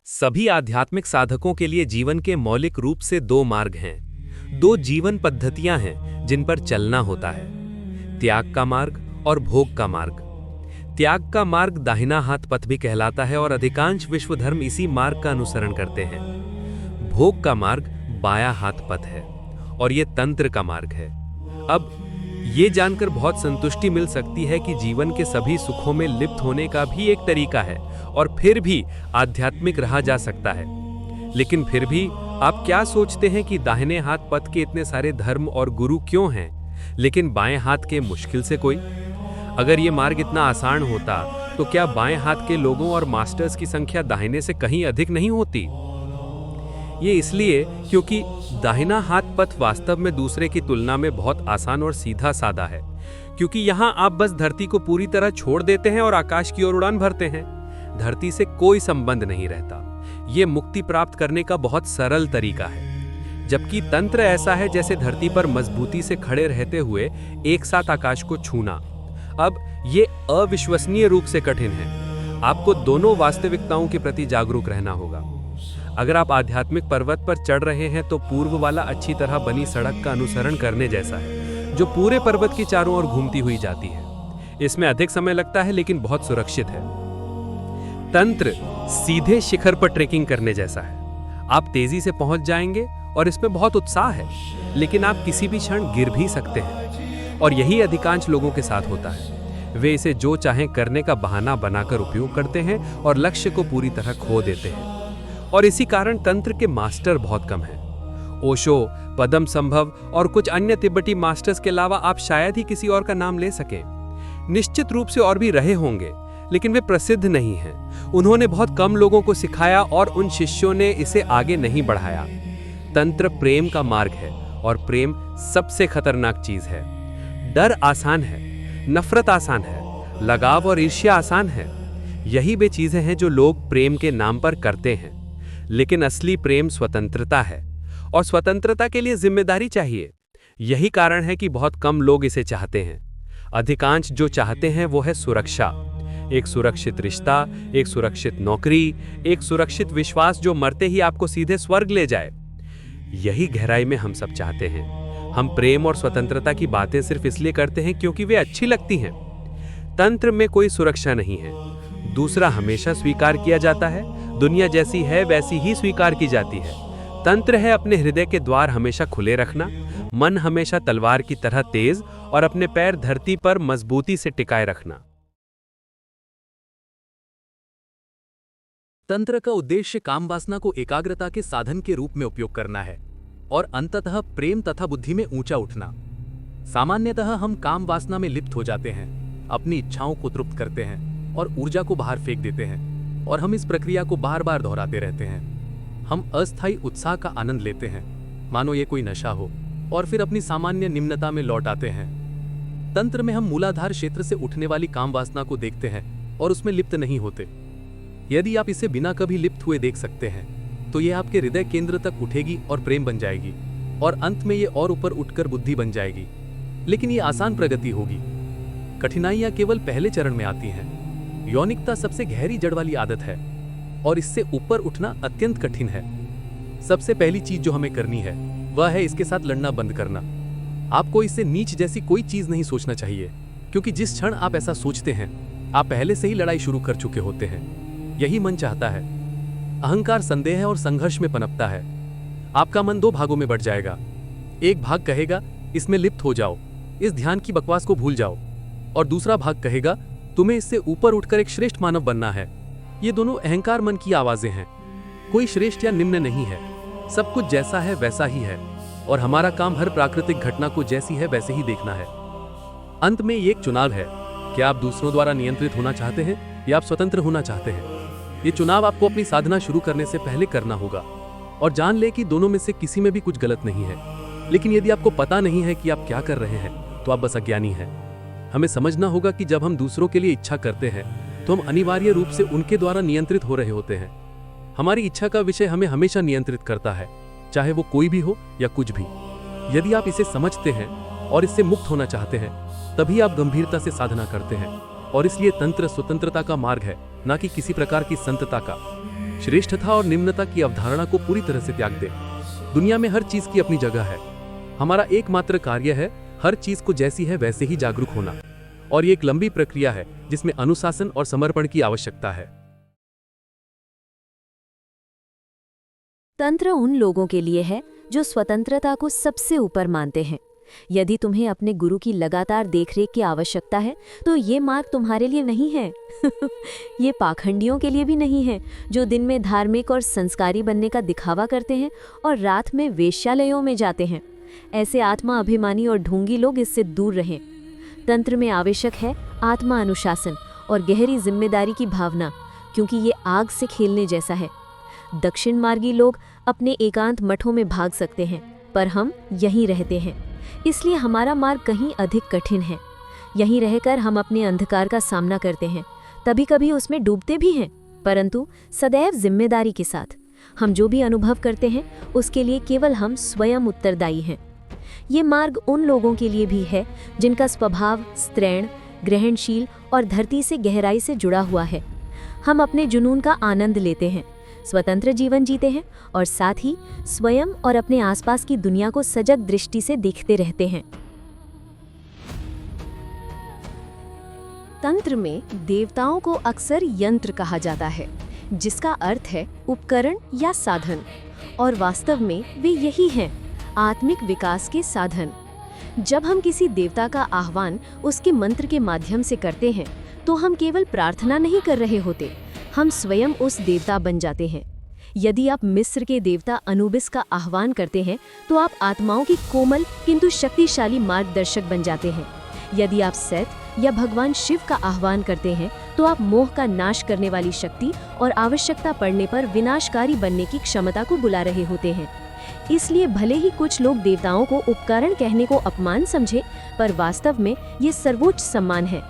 सभी आध्यात्मिक साधकों के लिए जीवन के मौलिक रूप से दो मार्ग हैं। दो जीवन पद्धतियां हैं जिन पर चलना होता है, त्याग का मार्ग और भोग का मार्ग। त्याग का मार्ग दाहिना हाथ पथ भी कहलाता है और अधिकांश विश्व धर्म इसी मार्ग का अनुसरण करते हैं। भोग का मार्ग बायां हाथ पथ है और यह तंत्र का मार्ग है। अब ये जानकर बहुत संतुष्टि मिल सकती है कि जीवन के सभी सुखों में लिप्त होने का भी एक तरीका है और फिर भी आध्यात्मिक रहा जा सकता है। लेकिन फिर भी आप क्या सोचते हैं कि दाहिने हाथ पथ के इतने सारे धर्म और गुरु क्यों हैं, लेकिन बाएं हाथ के मुश्किल से कोई? अगर ये मार्ग इतना आसान होता तो क्या बाएं हाथ के लोगों और मास्टर्स की संख्या दाहिने से कहीं अधिक नहीं होती? ये इसलिए क्योंकि दाहिना हाथ पथ वास्तव में दूसरे की तुलना में बहुत आसान और सीधा साधा है, क्योंकि यहाँ आप बस धरती को पूरी तरह छोड़ देते हैं और आकाश की ओर उड़ान भरते हैं। धरती से कोई संबंध नहीं रहता। ये मुक्ति प्राप्त करने का बहुत सरल तरीका है। जबकि तंत्र ऐसा है जैसे धरती पर मजबूती से खड़े रहते हुए एक साथ आकाश को छूना। अब ये अविश्वसनीय रूप से कठिन है। आपको दोनों वास्तविकताओं के प्रति जागरूक रहना होगा। अगर आप आध्यात्मिक पर्वत पर चढ़ रहे हैं तो पूर्व वाला अच्छी तरह बनी सड़क का अनुसरण करने जैसा है, जो पूरे पर्वत के चारों ओर घूमती हुई जाती है। इसमें अधिक समय लगता है लेकिन बहुत सुरक्षित है। तंत्र सीधे शिखर पर ट्रेकिंग करने जैसा है। आप तेजी से पहुंच जाएंगे और इसमें बहुत उत्साह है, लेकिन आप किसी भी क्षण गिर भी सकते हैं और यही अधिकांश लोगों के साथ होता है। वे इसे जो चाहें करने का बहाना बनाकर उपयोग करते हैं और लक्ष्य को पूरी तरह खो देते हैं। और इसी कारण तंत्र के मास्टर बहुत कम हैं। ओशो, पद्म संभव और कुछ अन्य तिब्बती मास्टर्स के अलावा आप शायद ही किसी और का नाम ले सकें। निश्चित रूप से और भी रहे होंगे, लेकिन वे प्रसिद्ध नहीं हैं। उन्होंने बहुत कम लोगों को सिखाया और उन शिष्यों ने इसे आगे नहीं बढ़ाया। तंत्र प्रेम का मार्ग है और प्रेम सबसे खतरनाक चीज है। डर आसान है, नफरत आसान है, लगाव और ईर्ष्या आसान है। यही वे चीजें हैं जो लोग प्रेम के नाम पर करते हैं। लेकिन असली प्रेम स्वतंत्रता है और स्वतंत्रता के लिए जिम्मेदारी चाहिए। यही कारण है कि बहुत कम लोग इसे चाहते हैं। अधिकांश जो चाहते हैं वो है सुरक्षा, एक सुरक्षित रिश्ता, एक सुरक्षित नौकरी, एक सुरक्षित विश्वास जो मरते ही आपको सीधे स्वर्ग ले जाए। यही गहराई में हम सब चाहते हैं। हम प्रेम और स्वतंत्रता की बातें सिर्फ इसलिए करते हैं क्योंकि वे अच्छी लगती हैं। तंत्र में कोई सुरक्षा नहीं है। दूसरा हमेशा स्वीकार किया जाता है। दुनिया जैसी है वैसी ही स्वीकार की जाती है। तंत्र है अपने हृदय के द्वार हमेशा खुले रखना, मन हमेशा तलवार की तरह तेज और अपने पैर धरती पर मजबूती से टिकाए रखना। तंत्र का उद्देश्य काम वासना को एकाग्रता के साधन के रूप में उपयोग करना है और अंततः प्रेम तथा बुद्धि में ऊंचा उठना। सामान्यतः हम काम वासना में लिप्त हो जाते हैं, अपनी इच्छाओं को तृप्त करते हैं और ऊर्जा को बाहर फेंक देते हैं, और हम इस प्रक्रिया को बार बार दोहराते रहते हैं। हम अस्थायी उत्साह का आनंद लेते हैं, मानो ये कोई नशा हो, और फिर अपनी सामान्य निम्नता में लौट आते हैं। तंत्र में हम मूलाधार क्षेत्र से उठने वाली काम वासना को देखते हैं और उसमें लिप्त नहीं होते। यदि आप इसे बिना कभी लिप्त हुए देख सकते हैं तो ये आपके हृदय केंद्र तक उठेगी और प्रेम बन जाएगी, और अंत में ये और ऊपर उठकर बुद्धि बन जाएगी। लेकिन ये आसान प्रगति होगी। कठिनाइयां केवल पहले चरण में आती हैं। यौनिकता सबसे गहरी जड़ वाली आदत है और इससे ऊपर उठना अत्यंत कठिन है। सबसे पहली चीज जो हमें करनी है वह है इसके साथ लड़ना बंद करना। आपको इससे नीच जैसी कोई चीज नहीं सोचना चाहिए, क्योंकि जिस क्षण आप ऐसा सोचते हैं आप पहले से ही लड़ाई शुरू कर चुके होते हैं। यही मन चाहता है। अहंकार संदेह और संघर्ष में पनपता है। आपका मन दो भागों में बंट जाएगा। एक भाग कहेगा इसमें लिप्त हो जाओ, इस ध्यान की बकवास को भूल जाओ, और दूसरा भाग कहेगा तुम्हें इससे ऊपर उठकर एक श्रेष्ठ मानव बनना है। ये दोनों अहंकार मन की आवाजें हैं। कोई श्रेष्ठ या निम्न नहीं है। सब कुछ जैसा है वैसा ही है, और हमारा काम हर प्राकृतिक घटना को जैसी है वैसे ही देखना है। अंत में ये एक चुनाव है। क्या आप दूसरों द्वारा नियंत्रित होना चाहते हैं या आप स्वतंत्र होना चाहते हैं? ये चुनाव आपको अपनी साधना शुरू करने से पहले करना होगा, और जान ले कि दोनों में से किसी में भी कुछ गलत नहीं है। लेकिन यदि आपको पता नहीं है कि आप क्या कर रहे हैं तो आप बस अज्ञानी हैं। हमें समझना होगा कि जब हम दूसरों के लिए इच्छा करते हैं तो हम अनिवार्य रूप से उनके द्वारा नियंत्रित हो रहे होते हैं। हमारी इच्छा का विषय हमें हमेशा नियंत्रित करता है, चाहे वो कोई भी हो या कुछ भी। यदि आप इसे समझते हैं और इससे मुक्त होना चाहते हैं तभी आप गंभीरता से साधना करते हैं, और इसलिए तंत्र स्वतंत्रता का मार्ग है। ना कि किसी प्रकार की संतता का। श्रेष्ठता और निम्नता की अवधारणा को पूरी तरह से त्याग दे। दुनिया में हर चीज की अपनी जगह है। हमारा एकमात्र कार्य है हर चीज को जैसी है वैसे ही जागरूक होना, और ये एक लंबी प्रक्रिया है जिसमें अनुशासन और समर्पण की आवश्यकता है। तंत्र उन लोगों के लिए है जो स्वतंत्रता को सबसे ऊपर मानते हैं। यदि तुम्हें अपने गुरु की लगातार देखरेख की आवश्यकता है तो ये मार्ग तुम्हारे लिए नहीं है। ये पाखंडियों के लिए भी नहीं है जो दिन में धार्मिक और संस्कारी बनने का दिखावा करते हैं और रात में वेश्यालयों में जाते हैं। ऐसे आत्मा अभिमानी और ढोंगी लोग इससे दूर रहें। तंत्र में आवश्यक है आत्मा अनुशासन और गहरी जिम्मेदारी की भावना, क्योंकि ये आग से खेलने जैसा है। दक्षिण मार्गी लोग अपने एकांत मठों में भाग सकते हैं, पर हम यहीं रहते हैं, इसलिए हमारा मार्ग कहीं अधिक कठिन है। यहीं रहकर हम अपने अंधकार का सामना करते हैं, कभी कभी उसमें डूबते भी हैं, परंतु सदैव जिम्मेदारी के साथ। हम जो भी अनुभव करते हैं उसके लिए केवल हम स्वयं उत्तरदायी हैं। ये मार्ग उन लोगों के लिए भी है जिनका स्वभाव स्त्रैण, ग्रहणशील और धरती से गहराई से जुड़ा हुआ है। हम अपने जुनून का आनंद लेते हैं, स्वतंत्र जीवन जीते हैं और साथ ही स्वयं और अपने आसपास की दुनिया को सजग दृष्टि से देखते रहते हैं। तंत्र में देवताओं को अक्सर यंत्र कहा जाता है, जिसका अर्थ है उपकरण या साधन, और वास्तव में वे यही हैं, आत्मिक विकास के साधन। जब हम किसी देवता का आह्वान उसके मंत्र के माध्यम से करते हैं तो हम केवल प्रार्थना नहीं कर रहे होते, हम स्वयं उस देवता बन जाते हैं। यदि आप मिस्र के देवता अनुबिस का आह्वान करते हैं तो आप आत्माओं की कोमल किंतु शक्तिशाली मार्गदर्शक बन जाते हैं। यदि आप सेत या भगवान शिव का आह्वान करते हैं तो आप मोह का नाश करने वाली शक्ति और आवश्यकता पड़ने पर विनाशकारी बनने की क्षमता को बुला रहे होते हैं। इसलिए भले ही कुछ लोग देवताओं को उपकरण कहने को अपमान समझे, पर वास्तव में ये सर्वोच्च सम्मान है,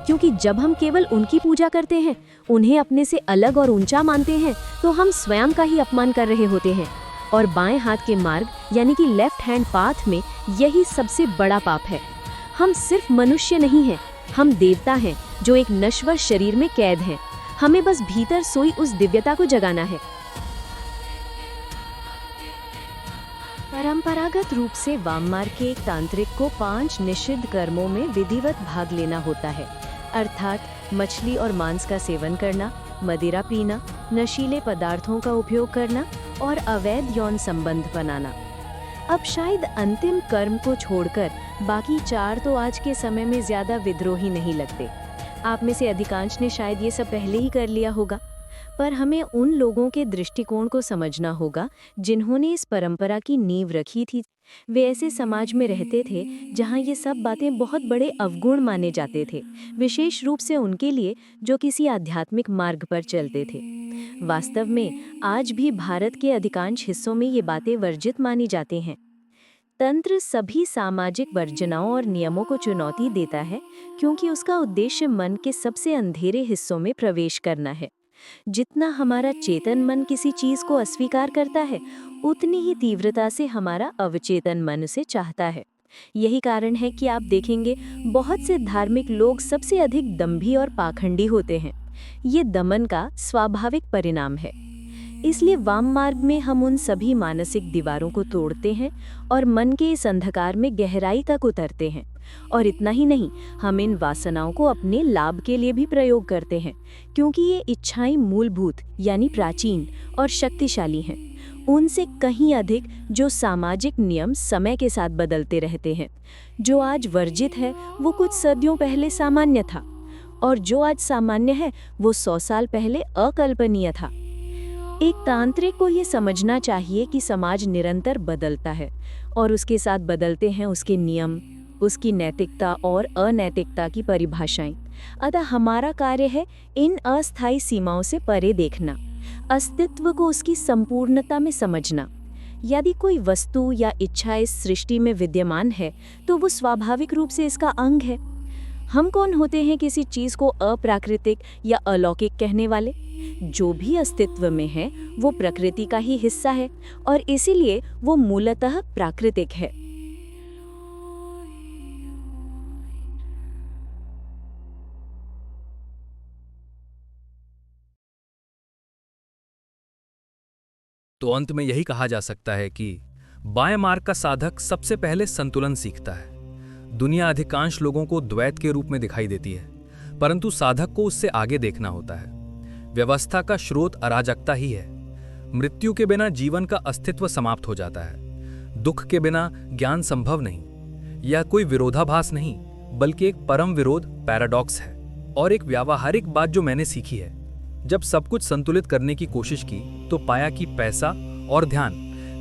क्योंकि जब हम केवल उनकी पूजा करते हैं, उन्हें अपने से अलग और ऊंचा मानते हैं, तो हम स्वयं का ही अपमान कर रहे होते हैं। और बाएं हाथ के मार्ग यानी कि लेफ्ट हैंड पाथ में यही सबसे बड़ा पाप है। हम सिर्फ मनुष्य नहीं हैं, हम देवता हैं जो एक नश्वर शरीर में कैद हैं। हमें बस भीतर सोई उस दिव्यता को जगाना है। परंपरागत रूप से वाम मार्ग के एक तांत्रिक को 5 निषिद्ध कर्मों में विधिवत भाग लेना होता है, अर्थात मछली और मांस का सेवन करना, मदिरा पीना, नशीले पदार्थों का उपयोग करना और अवैध यौन संबंध बनाना। अब शायद अंतिम कर्म को छोड़कर बाकी 4 तो आज के समय में ज्यादा विद्रोही नहीं लगते। आप में से अधिकांश ने शायद ये सब पहले ही कर लिया होगा, पर हमें उन लोगों के दृष्टिकोण को समझना होगा जिन्होंने इस परंपरा की नींव रखी थी। वे ऐसे समाज में रहते थे जहां ये सब बातें बहुत बड़े अवगुण माने जाते थे, विशेष रूप से उनके लिए जो किसी आध्यात्मिक मार्ग पर चलते थे। वास्तव में आज भी भारत के अधिकांश हिस्सों में ये बातें वर्जित मानी जाती हैं। तंत्र सभी सामाजिक वर्जनाओं और नियमों को चुनौती देता है, क्योंकि उसका उद्देश्य मन के सबसे अंधेरे हिस्सों में प्रवेश करना है। जितना हमारा चेतन मन किसी चीज को अस्वीकार करता है, उतनी ही तीव्रता से हमारा अवचेतन मन उसे चाहता है। यही कारण है कि आप देखेंगे बहुत से धार्मिक लोग सबसे अधिक दंभी और पाखंडी होते हैं। ये दमन का स्वाभाविक परिणाम है। इसलिए वाम मार्ग में हम उन सभी मानसिक दीवारों को तोड़ते हैं और मन के इस अंधकार में गहराई तक उतरते हैं। और इतना ही नहीं, हम इन वासनाओं को अपने लाभ के लिए भी प्रयोग करते हैं, क्योंकि ये इच्छाएं मूलभूत यानी प्राचीन और शक्तिशाली हैं, उनसे कहीं अधिक जो सामाजिक नियम समय के साथ बदलते रहते हैं। जो आज वर्जित है वो कुछ सदियों पहले सामान्य था, और जो आज सामान्य है वो 100 साल पहले अकल्पनीय था। एक तांत्रिक को ये समझना चाहिए कि समाज निरंतर बदलता है और उसके साथ बदलते हैं उसके नियम, उसकी नैतिकता और अनैतिकता की परिभाषाएं। अतः हमारा कार्य है इन अस्थायी सीमाओं से परे देखना, अस्तित्व को उसकी संपूर्णता में समझना। यदि कोई वस्तु या इच्छा इस सृष्टि में विद्यमान है तो वो स्वाभाविक रूप से इसका अंग है। हम कौन होते हैं किसी चीज को अप्राकृतिक या अलौकिक कहने वाले? जो भी अस्तित्व में है वो प्रकृति का ही हिस्सा है और इसीलिए वो मूलतः प्राकृतिक है। तो अंत में यही कहा जा सकता है कि बाएं मार्ग का साधक सबसे पहले संतुलन सीखता है। दुनिया अधिकांश लोगों को द्वैत के रूप में दिखाई देती है, परंतु साधक को उससे आगे देखना होता है। व्यवस्था का स्रोत अराजकता ही है। मृत्यु के बिना जीवन का अस्तित्व समाप्त हो जाता है। दुख के बिना ज्ञान संभव नहीं। यह कोई विरोधाभास नहीं, बल्कि एक परम विरोध पैराडॉक्स है। और एक व्यावहारिक बात जो मैंने सीखी है, जब सब कुछ संतुलित करने की कोशिश की तो पाया कि पैसा और ध्यान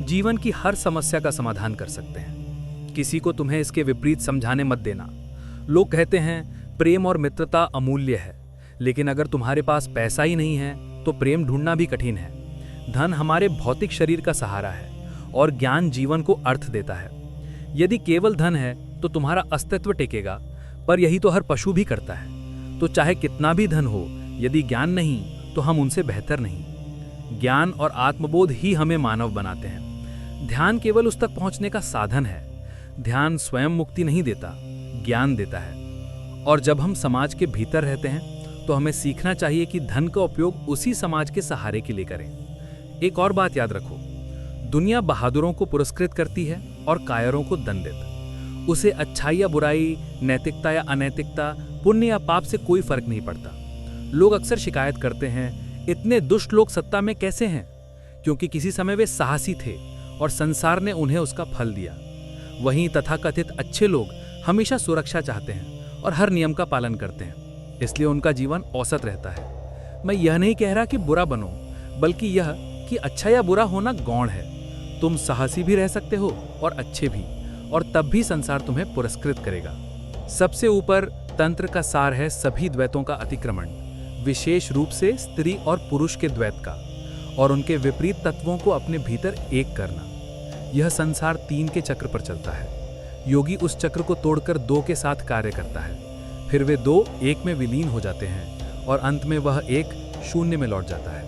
जीवन की हर समस्या का समाधान कर सकते हैं। किसी को तुम्हें इसके विपरीत समझाने मत देना। लोग कहते हैं प्रेम और मित्रता अमूल्य है, लेकिन अगर तुम्हारे पास पैसा ही नहीं है तो प्रेम ढूंढना भी कठिन है। धन हमारे भौतिक शरीर का सहारा है और ज्ञान जीवन को अर्थ देता है। यदि केवल धन है तो तुम्हारा अस्तित्व टिकेगा, पर यही तो हर पशु भी करता है। तो चाहे कितना भी धन हो, यदि ज्ञान नहीं तो हम उनसे बेहतर नहीं। ज्ञान और आत्मबोध ही हमें मानव बनाते हैं। ध्यान केवल उस तक पहुंचने का साधन है। ध्यान स्वयं मुक्ति नहीं देता, ज्ञान देता है। और जब हम समाज के भीतर रहते हैं तो हमें सीखना चाहिए कि धन का उपयोग उसी समाज के सहारे के लिए करें। एक और बात याद रखो, दुनिया बहादुरों को पुरस्कृत करती है और कायरों को दंडित। उसे अच्छाई या बुराई, नैतिकता या अनैतिकता, पुण्य या पाप से कोई फर्क नहीं पड़ता। लोग अक्सर शिकायत करते हैं, इतने दुष्ट लोग सत्ता में कैसे हैं? क्योंकि किसी समय वे साहसी थे और संसार ने उन्हें उसका फल दिया। वहीं तथाकथित अच्छे लोग हमेशा सुरक्षा चाहते हैं और हर नियम का पालन करते हैं, इसलिए उनका जीवन औसत रहता है। मैं यह नहीं कह रहा कि बुरा बनो, बल्कि यह कि अच्छा या बुरा होना गौण है। तुम साहसी भी रह सकते हो और अच्छे भी, और तब भी संसार तुम्हें पुरस्कृत करेगा। सबसे ऊपर तंत्र का सार है सभी द्वैतों का अतिक्रमण, विशेष रूप से स्त्री और पुरुष के द्वैत का, और उनके विपरीत तत्वों को अपने भीतर एक करना। यह संसार 3 के चक्र पर चलता है। योगी उस चक्र को तोड़कर 2 के साथ कार्य करता है। फिर वे 2 एक में विलीन हो जाते हैं और अंत में वह एक शून्य में लौट जाता है।